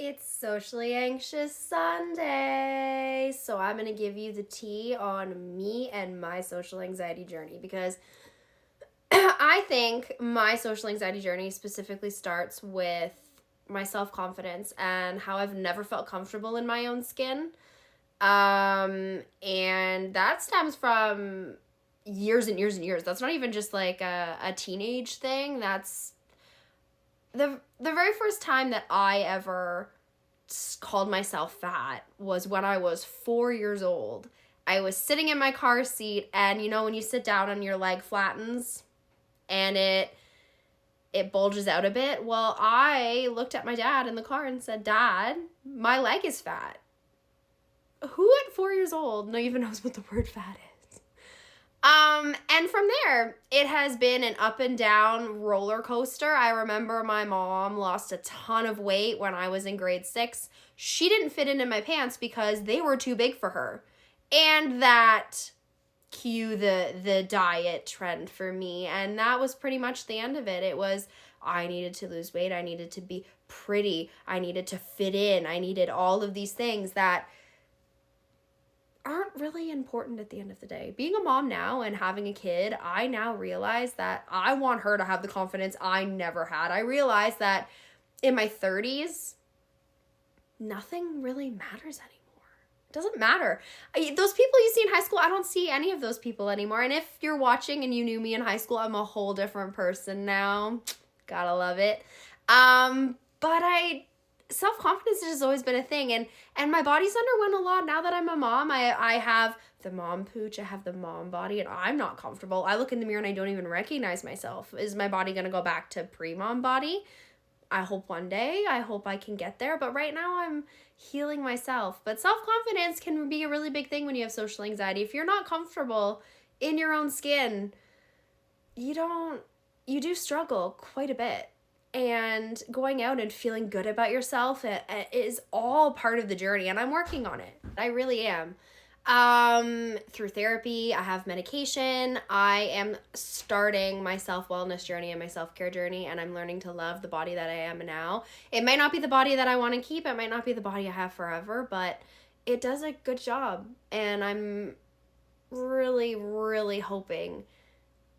It's Socially Anxious Sunday, so I'm going to give you the tea on me and my social anxiety journey because I think my social anxiety journey specifically starts with my self-confidence and how I've never felt comfortable in my own skin. And that stems from years and years and years. That's not even just like a teenage thing. That's the very first time that I ever called myself fat was when I was 4 years old. I was sitting in my car seat, and you know when you sit down and your leg flattens and it bulges out a bit. Well, I looked at my dad in the car and said, "Dad, my leg is fat." Who at 4 years old even knows what the word fat is? And from there, it has been an up and down roller coaster. I remember my mom lost a ton of weight when I was in grade 6. She didn't fit into my pants because they were too big for her. And that cue the diet trend for me. And that was pretty much the end of it. It was, I needed to lose weight. I needed to be pretty. I needed to fit in. I needed all of these things that aren't really important at the end of the day. Being a mom now and having a kid, I now realize that I want her to have the confidence I never had. I realize that in my 30s, nothing really matters anymore. It doesn't matter. Those people you see in high school, I don't see any of those people anymore. And if you're watching and you knew me in high school, I'm a whole different person now. Gotta love it. But self-confidence has always been a thing, and my body's underwent a lot now that I'm a mom. I have the mom pooch, I have the mom body, and I'm not comfortable. I look in the mirror and I don't even recognize myself. Is my body going to go back to pre-mom body? I hope one day. I hope I can get there, but right now I'm healing myself. But self-confidence can be a really big thing when you have social anxiety. If you're not comfortable in your own skin, you do struggle quite a bit. And going out and feeling good about yourself is all part of the journey, and I'm working on it. I really am. Through therapy, I have medication. I am starting my self-wellness journey and my self-care journey, and I'm learning to love the body that I am now. It might not be the body that I want to keep. It might not be the body I have forever, but it does a good job, and I'm really, really hoping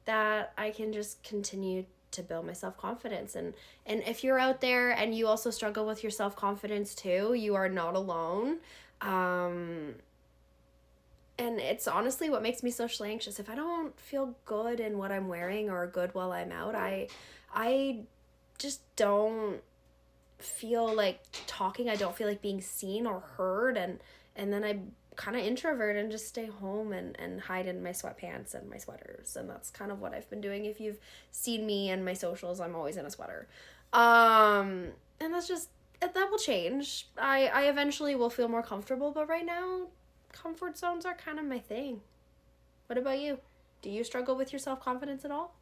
that I can just continue to build my self-confidence. And if you're out there and you also struggle with your self-confidence too, you are not alone. And it's honestly what makes me socially anxious. If I don't feel good in what I'm wearing or good while I'm out, I just don't feel like talking. I don't feel like being seen or heard, and then I kind of introvert and just stay home and hide in my sweatpants and my sweaters. And that's kind of what I've been doing. If you've seen me and my socials, I'm always in a sweater. And that will change. I eventually will feel more comfortable, but right now, comfort zones are kind of my thing. What about you? Do you struggle with your self-confidence at all?